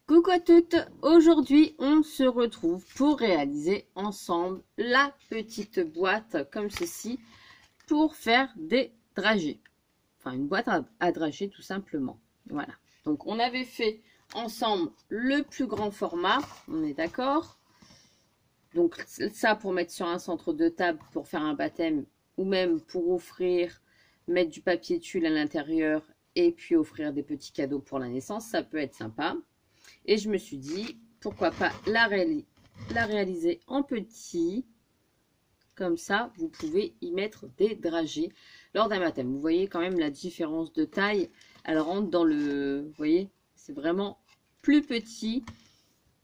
Coucou à toutes, aujourd'hui on se retrouve pour réaliser ensemble la petite boîte comme ceci pour faire des dragées. Enfin une boîte à dragées tout simplement. Voilà, donc on avait fait ensemble le plus grand format, on est d'accord. Donc ça pour mettre sur un centre de table pour faire un baptême ou même pour offrir, mettre du papier tulle à l'intérieur et puis offrir des petits cadeaux pour la naissance, ça peut être sympa. Et je me suis dit, pourquoi pas la réaliser en petit. Comme ça, vous pouvez y mettre des dragées lors d'un baptême. Vous voyez quand même la différence de taille. Elle rentre dans le... Vous voyez, c'est vraiment plus petit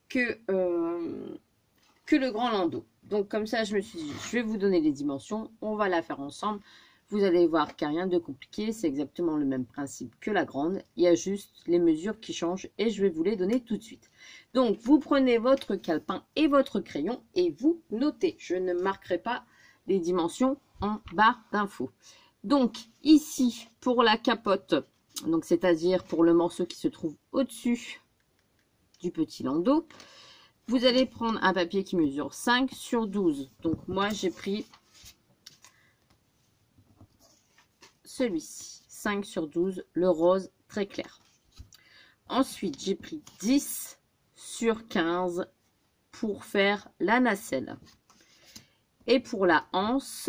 que le grand landau. Donc comme ça, je me suis dit, je vais vous donner les dimensions. On va la faire ensemble. Vous allez voir qu'il n'y a rien de compliqué, c'est exactement le même principe que la grande. Il y a juste les mesures qui changent et je vais vous les donner tout de suite. Donc, vous prenez votre calepin et votre crayon et vous notez. Je ne marquerai pas les dimensions en barre d'infos. Donc, ici, pour la capote, donc c'est-à-dire pour le morceau qui se trouve au-dessus du petit landau, vous allez prendre un papier qui mesure 5 sur 12. Donc, moi, j'ai pris celui-ci, 5 sur 12, le rose très clair. Ensuite, j'ai pris 10 sur 15 pour faire la nacelle. Et pour la anse,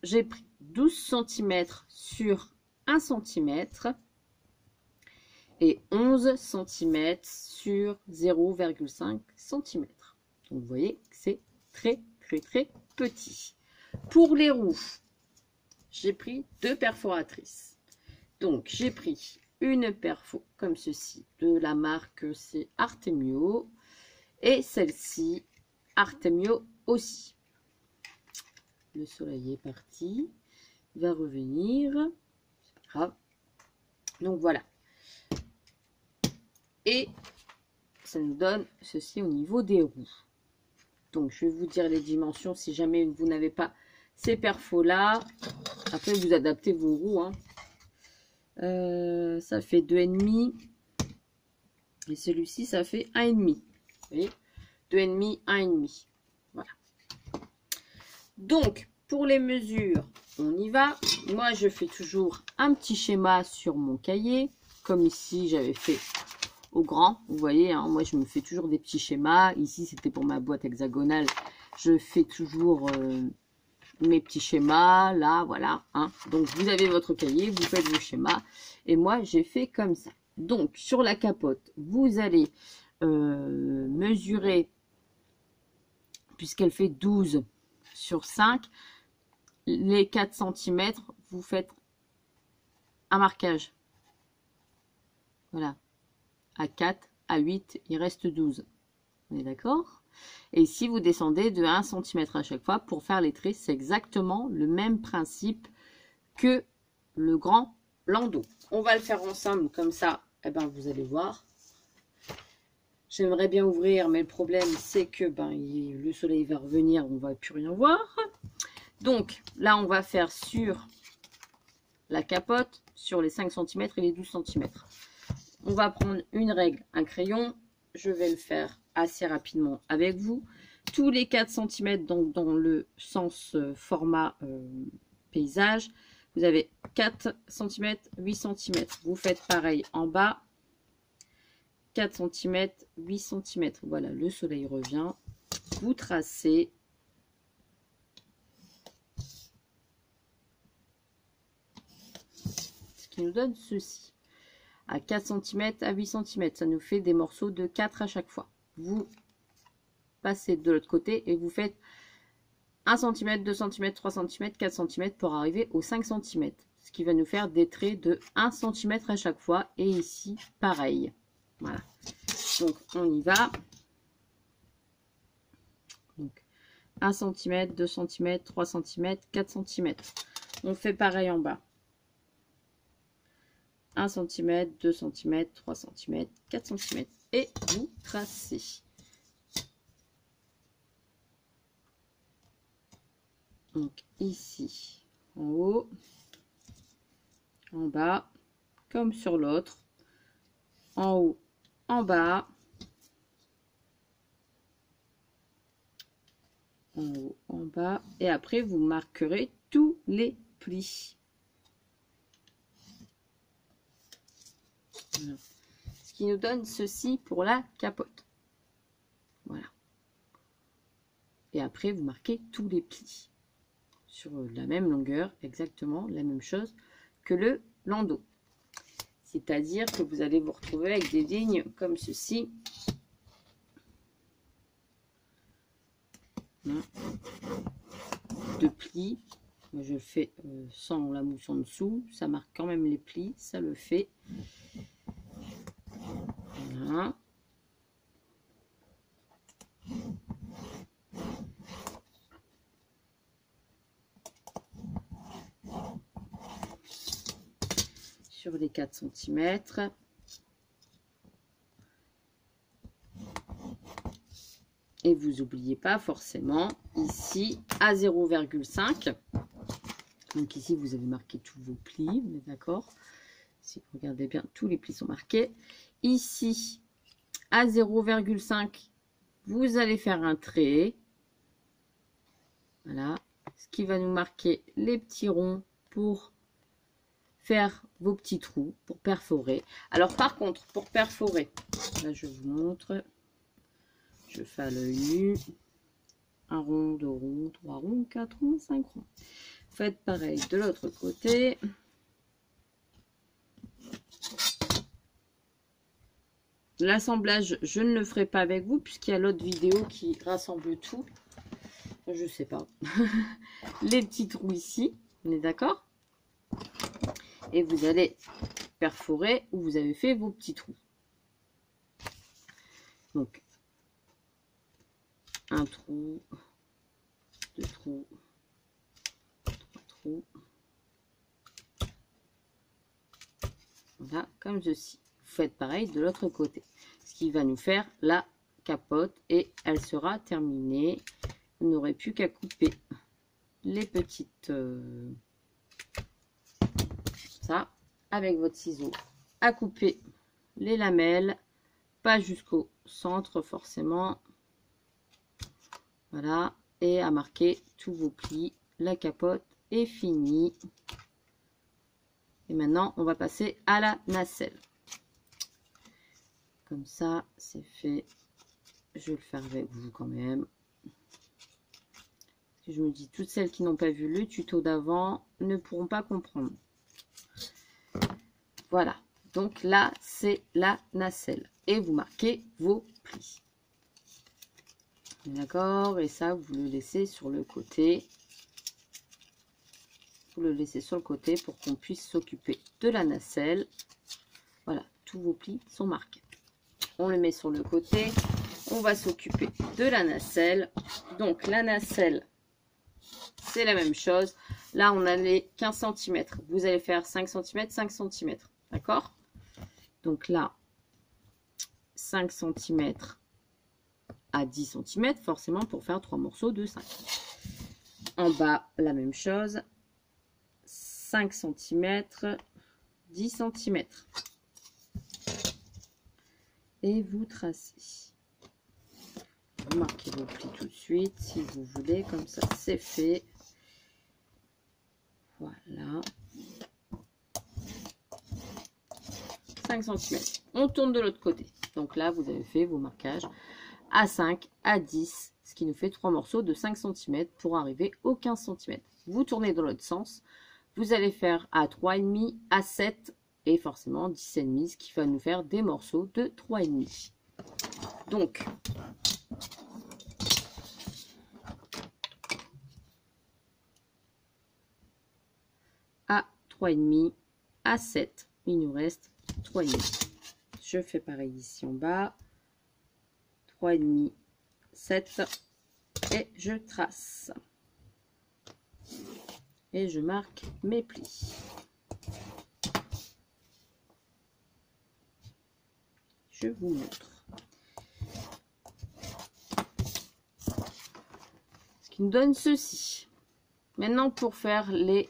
j'ai pris 12 cm sur 1 cm et 11 cm sur 0,5 cm. Donc, vous voyez que c'est très petit. Pour les roues, j'ai pris 2 perforatrices. Donc, j'ai pris une perfo comme ceci, de la marque, c'est Artemio. Et celle-ci, Artemio aussi. Le soleil est parti. Il va revenir. C'est pas grave. Donc, voilà. Et ça nous donne ceci au niveau des roues. Donc, je vais vous dire les dimensions si jamais vous n'avez pas ces perfos-là. Après, vous adaptez vos roues. Hein. Ça fait 2,5. Et celui-ci, ça fait 1,5. Vous voyez, 2,5, 1,5. Voilà. Donc, pour les mesures, on y va. Moi, je fais toujours un petit schéma sur mon cahier. Comme ici, j'avais fait au grand. Vous voyez, hein, moi, je me fais toujours des petits schémas. Ici, c'était pour ma boîte hexagonale. Je fais toujours... mes petits schémas, là, voilà. Hein. Donc, vous avez votre cahier, vous faites vos schémas. Et moi, j'ai fait comme ça. Donc, sur la capote, vous allez mesurer, puisqu'elle fait 12 sur 5, les 4 cm, vous faites un marquage. Voilà. À 4, à 8, il reste 12. On est d'accord ? Et ici, vous descendez de 1 cm à chaque fois pour faire les traits. C'est exactement le même principe que le grand landau. On va le faire ensemble comme ça. Eh ben, vous allez voir. J'aimerais bien ouvrir, mais le problème, c'est que le soleil va revenir. On ne va plus rien voir. Donc, là, on va faire sur la capote, sur les 5 cm et les 12 cm. On va prendre une règle, un crayon. Je vais le faire assez rapidement avec vous. Tous les 4 cm, donc dans le sens format paysage, vous avez 4 cm, 8 cm. Vous faites pareil en bas. 4 cm, 8 cm. Voilà, le soleil revient. Vous tracez. Ce qui nous donne ceci. À 4 cm, à 8 cm. Ça nous fait des morceaux de 4 à chaque fois. Vous passez de l'autre côté et vous faites 1 cm, 2 cm, 3 cm, 4 cm pour arriver aux 5 cm. Ce qui va nous faire des traits de 1 cm à chaque fois. Et ici, pareil. Voilà. Donc, on y va. Donc, 1 cm, 2 cm, 3 cm, 4 cm. On fait pareil en bas. 1 cm, 2 cm, 3 cm, 4 cm. Et vous tracez. Donc ici, en haut, en bas, comme sur l'autre, en haut, en bas, en haut, en bas. Et après, vous marquerez tous les plis. Voilà. Ce qui nous donne ceci pour la capote. Voilà. Et après, vous marquez tous les plis sur la même longueur, exactement la même chose que le landau. C'est-à-dire que vous allez vous retrouver avec des lignes comme ceci. De plis. Moi, je le fais sans la mousse en dessous. Ça marque quand même les plis. Ça le fait. Voilà. Sur les 4 cm. Et vous n'oubliez pas forcément ici à 0,5. Donc ici, vous avez marqué tous vos plis, on est d'accord? Si vous regardez bien, tous les plis sont marqués. Ici, à 0,5, vous allez faire un trait. Voilà. Ce qui va nous marquer les petits ronds pour faire vos petits trous, pour perforer. Alors par contre, pour perforer, là je vous montre. Je fais à l'œil nu. Un rond, 2 ronds, 3 ronds, 4 ronds, 5 ronds. Faites pareil de l'autre côté. L'assemblage, je ne le ferai pas avec vous puisqu'il y a l'autre vidéo qui rassemble tout. Je sais pas. Les petits trous ici, on est d'accord? Et vous allez perforer où vous avez fait vos petits trous. Donc, un trou, 2 trous, 3 trous. Voilà, comme ceci. Vous faites pareil de l'autre côté. Ce qui va nous faire la capote et elle sera terminée. Vous n'aurez plus qu'à couper les petites... ça, avec votre ciseau. À couper les lamelles. Pas jusqu'au centre forcément. Voilà, et à marquer tous vos plis. La capote est finie. Et maintenant, on va passer à la nacelle. Comme ça, c'est fait. Je vais le faire avec vous quand même. Je me dis, toutes celles qui n'ont pas vu le tuto d'avant ne pourront pas comprendre. Voilà, donc là, c'est la nacelle. Et vous marquez vos plis. D'accord, et ça, vous le laissez sur le côté. Vous le laissez sur le côté pour qu'on puisse s'occuper de la nacelle. Voilà, tous vos plis sont marqués. On le met sur le côté. On va s'occuper de la nacelle. Donc, la nacelle, c'est la même chose. Là, on a les 15 cm. Vous allez faire 5 cm, 5 cm. D'accord? Donc là, 5 cm à 10 cm, forcément pour faire 3 morceaux de 5. En bas, la même chose. 5 cm, 10 cm. Et vous tracez. Vous marquez vos plis tout de suite, si vous voulez, comme ça, c'est fait. Voilà. 5 cm. On tourne de l'autre côté. Donc là, vous avez fait vos marquages à 5, à 10, ce qui nous fait 3 morceaux de 5 cm pour arriver aux 15 cm. Vous tournez dans l'autre sens. Vous allez faire à 3,5, à 7 et forcément 10,5, ce qui va nous faire des morceaux de 3,5. Donc, à 3,5, à 7, il nous reste 3,5. Je fais pareil ici en bas. 3,5, 7 et je trace. Et je marque mes plis. Je vous montre. Ce qui nous donne ceci. Maintenant, pour faire les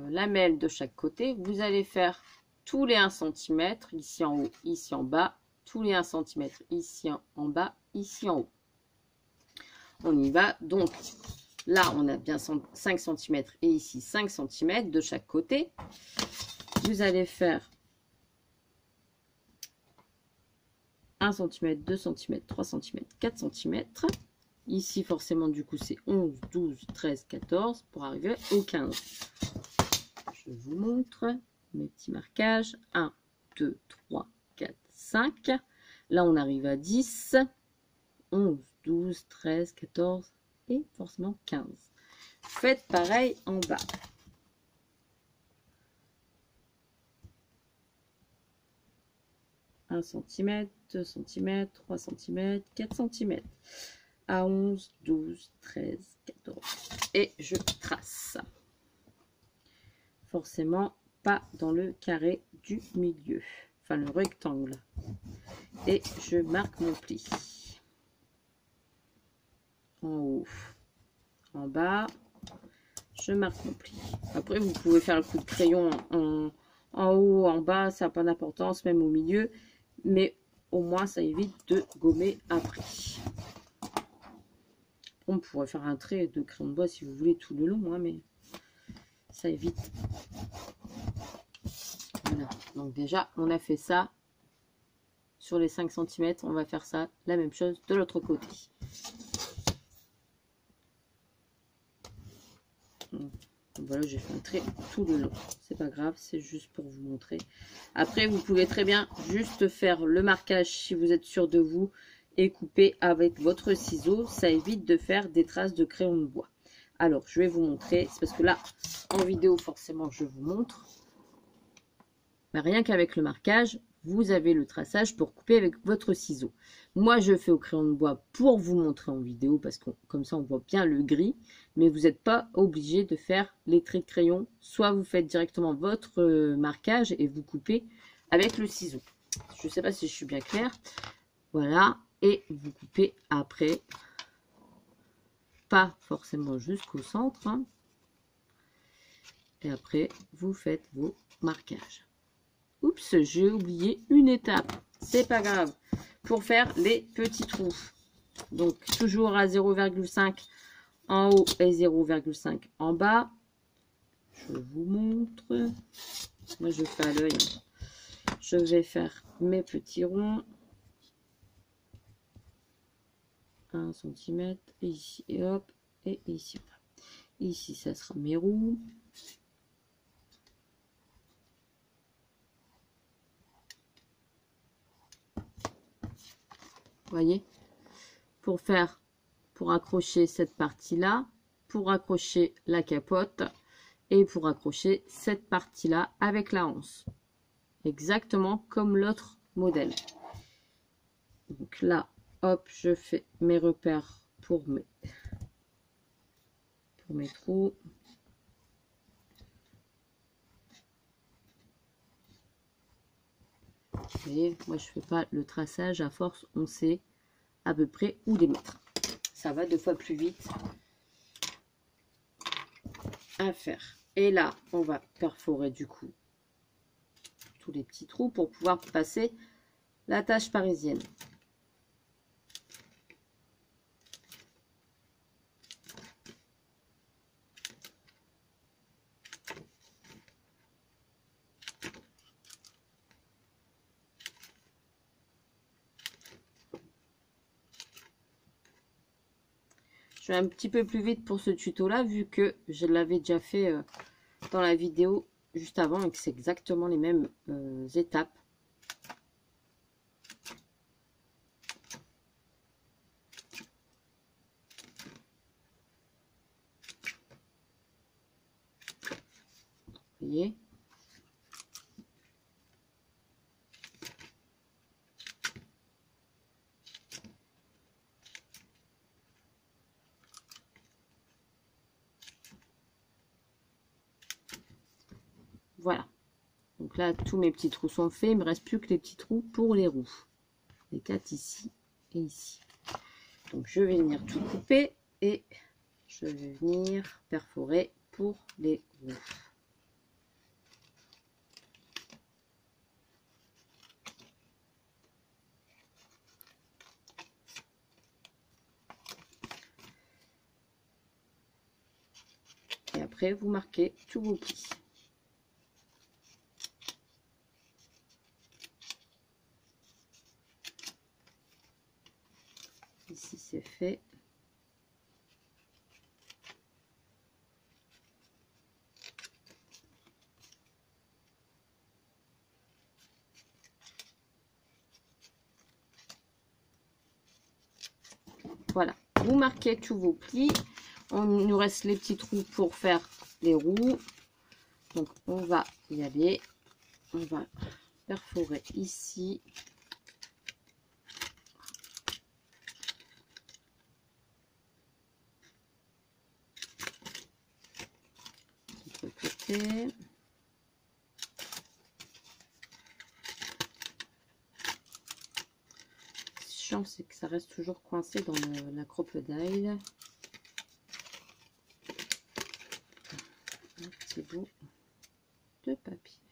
lamelles de chaque côté, vous allez faire tous les 1 cm, ici en haut, ici en bas, tous les 1 cm, ici en bas, ici en haut. On y va. Donc, là, on a bien 5 cm et ici 5 cm de chaque côté. Vous allez faire 1 cm, 2 cm, 3 cm, 4 cm. Ici, forcément, du coup, c'est 11, 12, 13, 14 pour arriver au 15. Je vous montre mes petits marquages. 1, 2, 3, 4, 5. Là, on arrive à 10, 11, 12, 13, 14 et forcément 15. Faites pareil en bas. « 1 cm, 2 cm, 3 cm, 4 cm. À 11, 12, 13, 14. Et je trace. Forcément, pas dans le carré du milieu. Enfin, le rectangle. Et je marque mon pli. En haut, en bas, je marque mon pli. Après, vous pouvez faire le coup de crayon en haut, en bas, ça n'a pas d'importance, même au milieu. Mais au moins, ça évite de gommer après. On pourrait faire un trait de crayon de bois si vous voulez tout le long, hein, mais ça évite. Voilà. Donc déjà, on a fait ça. Sur les 5 cm, on va faire ça, la même chose de l'autre côté. Voilà, j'ai fait un trait tout le long. C'est pas grave, c'est juste pour vous montrer. Après, vous pouvez très bien juste faire le marquage si vous êtes sûr de vous et couper avec votre ciseau. Ça évite de faire des traces de crayon de bois. Alors, je vais vous montrer. C'est parce que là, en vidéo, forcément, je vous montre. Mais rien qu'avec le marquage, vous avez le traçage pour couper avec votre ciseau. Moi, je fais au crayon de bois pour vous montrer en vidéo, parce que comme ça, on voit bien le gris. Mais vous n'êtes pas obligé de faire les traits de crayon. Soit vous faites directement votre marquage et vous coupez avec le ciseau. Je ne sais pas si je suis bien claire. Voilà. Et vous coupez après. Pas forcément jusqu'au centre. Hein. Et après, vous faites vos marquages. Oups, j'ai oublié une étape. C'est pas grave. Pour faire les petits trous. Donc, toujours à 0,5 en haut et 0,5 en bas. Je vous montre. Moi, je fais à l'œil. Je vais faire mes petits ronds. 1 cm. Ici, et hop. Et ici. Ici, ça sera mes roues. Voyez, pour accrocher cette partie là, pour accrocher la capote et pour accrocher cette partie là avec la anse, exactement comme l'autre modèle. Donc là, hop, je fais mes repères pour mes trous. Vous voyez, moi je fais pas le traçage, à force on sait à peu près où les mettre. Ça va 2 fois plus vite à faire. Et là, on va perforer du coup tous les petits trous pour pouvoir passer la tâche parisienne. Je vais un petit peu plus vite pour ce tuto là, vu que je l'avais déjà fait dans la vidéo juste avant et que c'est exactement les mêmes étapes. Vous voyez ? Voilà. Donc là, tous mes petits trous sont faits. Il me reste plus que les petits trous pour les roues. Les 4 ici et ici. Donc je vais venir tout couper et je vais venir perforer pour les roues. après, vous marquez tous vos plis. Ici, c'est fait. Voilà, vous marquez tous vos plis. Il nous reste les petits trous pour faire les roues. Donc, on va y aller. On va perforer ici. De l'autre côté. C'est que ça reste toujours coincé dans la crocodile. Un petit bout de papier.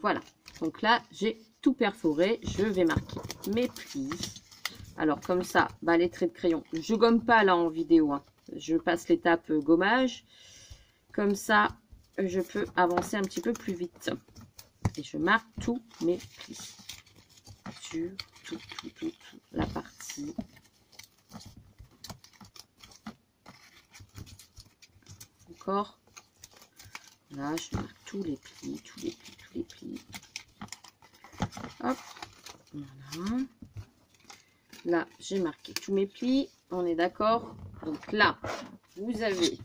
Voilà. Donc là, j'ai tout perforé. Je vais marquer mes plis. Alors comme ça, bah, les traits de crayon, je gomme pas là en vidéo. Hein. Je passe l'étape gommage. Comme ça, je peux avancer un petit peu plus vite. Et je marque tous mes plis. Sur toute la partie. Encore. Là, je marque tous les plis. Hop. Voilà. Là, j'ai marqué tous mes plis. On est d'accord. Donc là, vous avez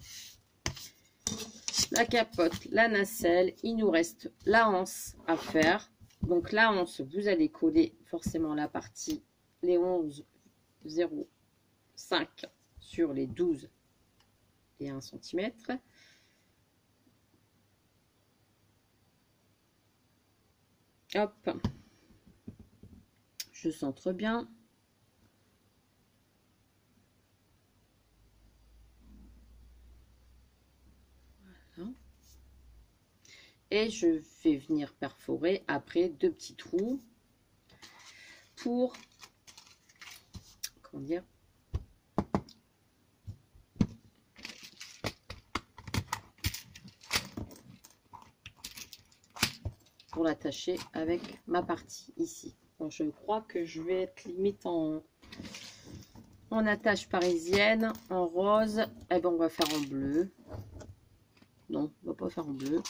la capote, la nacelle. Il nous reste la anse à faire. Donc la anse, vous allez coller forcément la partie, les 11,05 sur les 12 et 1 cm. Hop, je centre bien. Voilà. Et je vais venir perforer après 2 petits trous pour, comment dire, pour l'attacher avec ma partie ici. Bon, je crois que je vais être limite en attache parisienne, en rose. Eh ben, on va faire en bleu. Non, on va pas faire en bleu.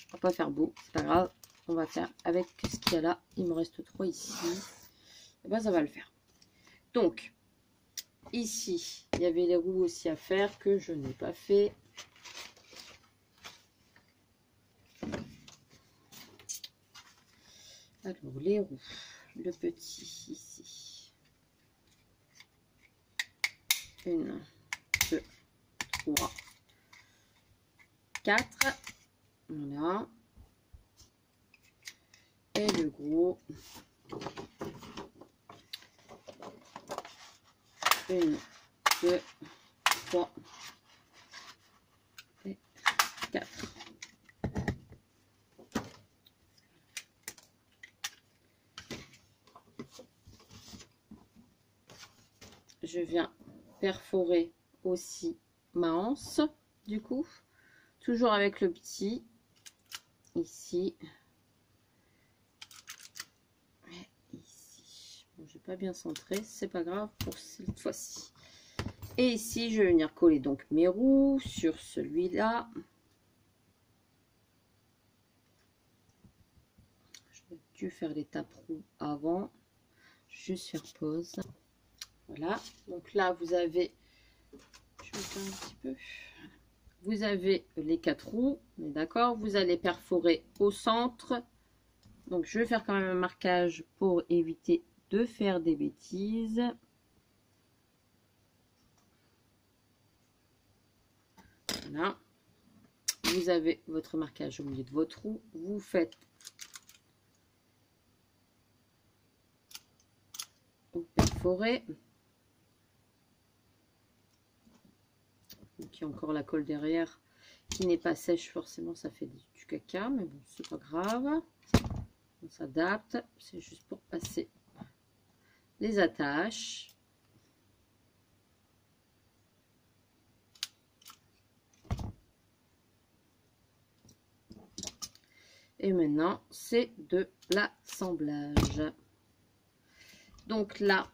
On va pas faire beau, c'est pas grave. On va faire avec ce qu'il y a là. Il me reste 3 ici. Et ben, ça va le faire. Donc, ici, il y avait les roues aussi à faire que je n'ai pas fait. Alors, les roues. Le petit ici. 1, 2, 3, 4. Voilà. Et le gros. 1, 2, 3 et 4. Je viens perforer aussi ma anse, du coup, toujours avec le petit, ici, et ici. Bon, j'ai pas bien centré, c'est pas grave pour cette fois-ci. Et ici, je vais venir coller donc mes roues sur celui-là. J'aurais dû faire l'étape roue avant, juste faire pause. Voilà, donc là vous avez, je vais faire un petit peu, vous avez les 4 roues, on est d'accord, vous allez perforer au centre. Donc je vais faire quand même un marquage pour éviter de faire des bêtises. Voilà, vous avez votre marquage au milieu de votre roue, vous faites, vous perforez. Donc il y a encore la colle derrière qui n'est pas sèche, forcément ça fait du caca, mais bon, c'est pas grave, on s'adapte. C'est juste pour passer les attaches. Et maintenant, c'est de l'assemblage. Donc là,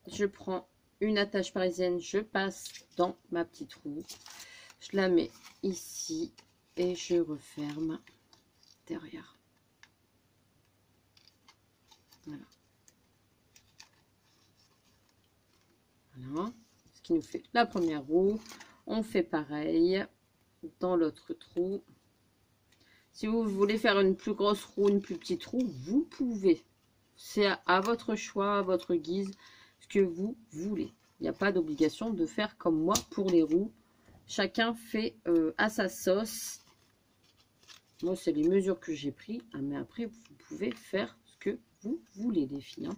je prends une attache parisienne, je passe dans ma petite roue. Je la mets ici et je referme derrière. Voilà. Voilà. Ce qui nous fait la première roue. On fait pareil dans l'autre trou. Si vous voulez faire une plus grosse roue, une plus petite roue, vous pouvez. C'est à votre choix, à votre guise, ce que vous voulez. Il n'y a pas d'obligation de faire comme moi pour les roues. Chacun fait à sa sauce. Moi, c'est les mesures que j'ai prises. Ah, mais après, vous pouvez faire ce que vous voulez, les filles. Hein.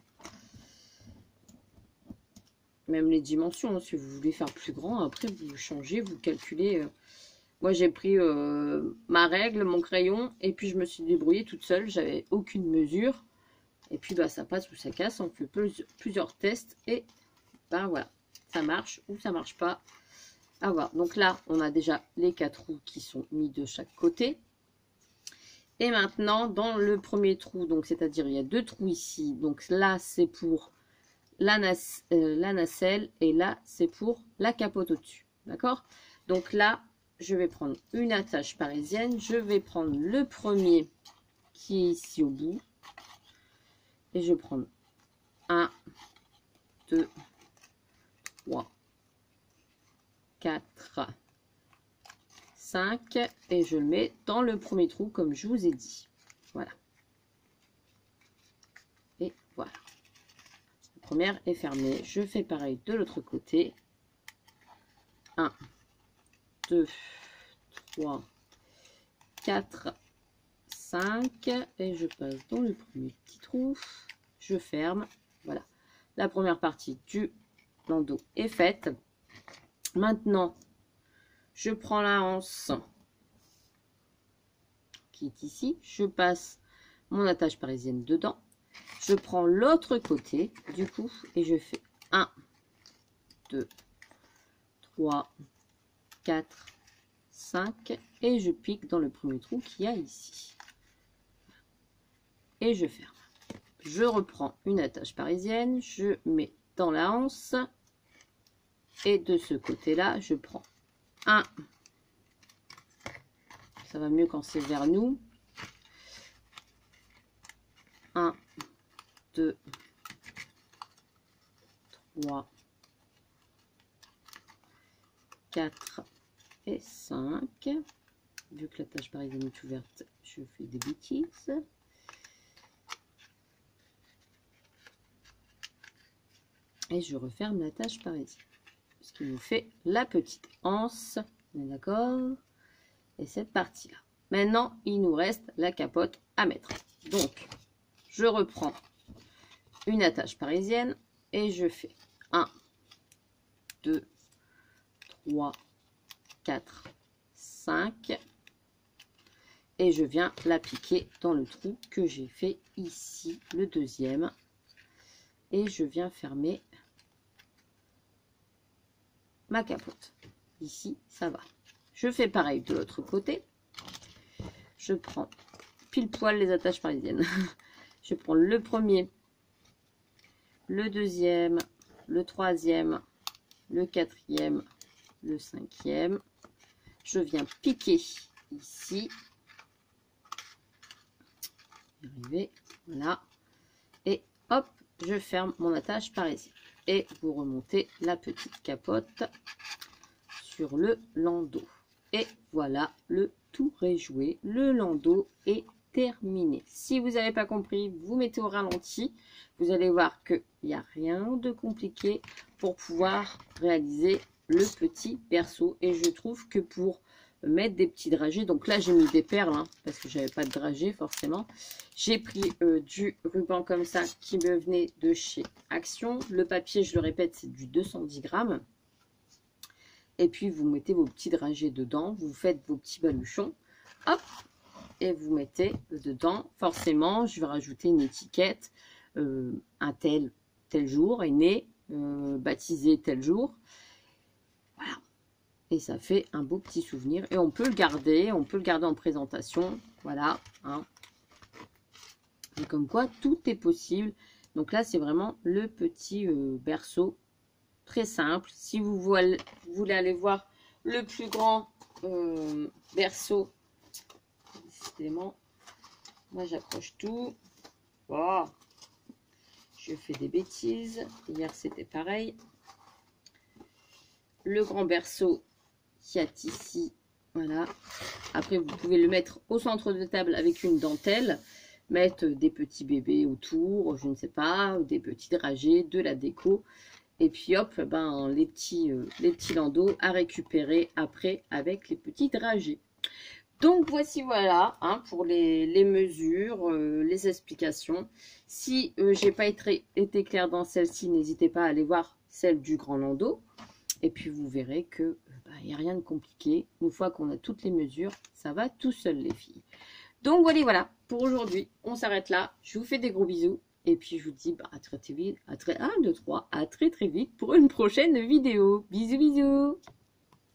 Même les dimensions, hein, si vous voulez faire plus grand, après, vous changez, vous calculez. Moi, j'ai pris ma règle, mon crayon, et puis je me suis débrouillée toute seule. J'avais aucune mesure. Et puis, bah, ça passe ou ça casse. On fait plusieurs tests. Et ben voilà, ça marche ou ça marche pas. À voir. Donc là, on a déjà les 4 trous qui sont mis de chaque côté. Et maintenant, dans le premier trou, donc c'est-à-dire il y a 2 trous ici. Donc là, c'est pour la nacelle. Et là, c'est pour la capote au-dessus. D'accord? Donc là, je vais prendre une attache parisienne. Je vais prendre le premier qui est ici au bout. Et je vais prendre 1, 2, 3, 4, 5. Et je le mets dans le premier trou comme je vous ai dit. Voilà. Et voilà. La première est fermée. Je fais pareil de l'autre côté. 1, 2, 3, 4, 5. Et je passe dans le premier petit trou. Je ferme. Voilà. La première partie du landau est faite. Maintenant, je prends la anse qui est ici. Je passe mon attache parisienne dedans. Je prends l'autre côté du coup et je fais 1, 2, 3, 4, 5 et je pique dans le premier trou qu'il y a ici. Et je ferme. Je reprends une attache parisienne, je mets dans la anse et de ce côté-là, je prends 1. Ça va mieux quand c'est vers nous. 1, 2, 3, 4 et 5. Vu que l'attache parisienne est ouverte, je fais des bêtises. Et je referme l'attache parisienne. Ce qui nous fait la petite anse. On est d'accord? Et cette partie-là. Maintenant, il nous reste la capote à mettre. Donc, je reprends une attache parisienne et je fais 1, 2, 3, 4, 5. Et je viens la piquer dans le trou que j'ai fait ici, le deuxième. Et je viens fermer ma capote. Ici, ça va. Je fais pareil de l'autre côté. Je prends pile poil les attaches parisiennes. Je prends le premier, le deuxième, le troisième, le quatrième, le cinquième. Je viens piquer ici. Arriver, voilà. Et hop, je ferme mon attache parisienne. Et vous remontez la petite capote sur le landau. Et voilà, le tour est joué. Le landau est terminé. Si vous n'avez pas compris, vous mettez au ralenti. Vous allez voir qu'il n'y a rien de compliqué pour pouvoir réaliser le petit berceau. Et je trouve que pour mettre des petits dragées, donc là j'ai mis des perles hein, parce que j'avais pas de dragées forcément. J'ai pris du ruban comme ça qui me venait de chez Action. Le papier, je le répète, c'est du 210 grammes. Et puis vous mettez vos petits dragées dedans, vous faites vos petits baluchons, hop, et vous mettez dedans. Forcément, je vais rajouter une étiquette, un tel jour est né, baptisé tel jour. Voilà. Et ça fait un beau petit souvenir. Et on peut le garder en présentation. Voilà. Hein. Et comme quoi, tout est possible. Donc là, c'est vraiment le petit berceau. Très simple. Si vous voulez aller voir le plus grand berceau, décidément, moi j'accroche tout. Oh, je fais des bêtises. Hier, c'était pareil. Le grand berceau qui est ici. Voilà. Après, vous pouvez le mettre au centre de table avec une dentelle. Mettre des petits bébés autour, je ne sais pas, des petits dragées, de la déco. Et puis hop, ben, les petits landaux à récupérer après avec les petits dragées. Donc voici, voilà, hein, pour les mesures, les explications. Si j'ai pas été claire dans celle-ci, n'hésitez pas à aller voir celle du grand landau. Et puis vous verrez que il n'y a rien de compliqué. Une fois qu'on a toutes les mesures, ça va tout seul les filles. Donc voilà, pour aujourd'hui, on s'arrête là. Je vous fais des gros bisous. Et puis je vous dis à très vite, à très vite pour une prochaine vidéo. Bisous bisous.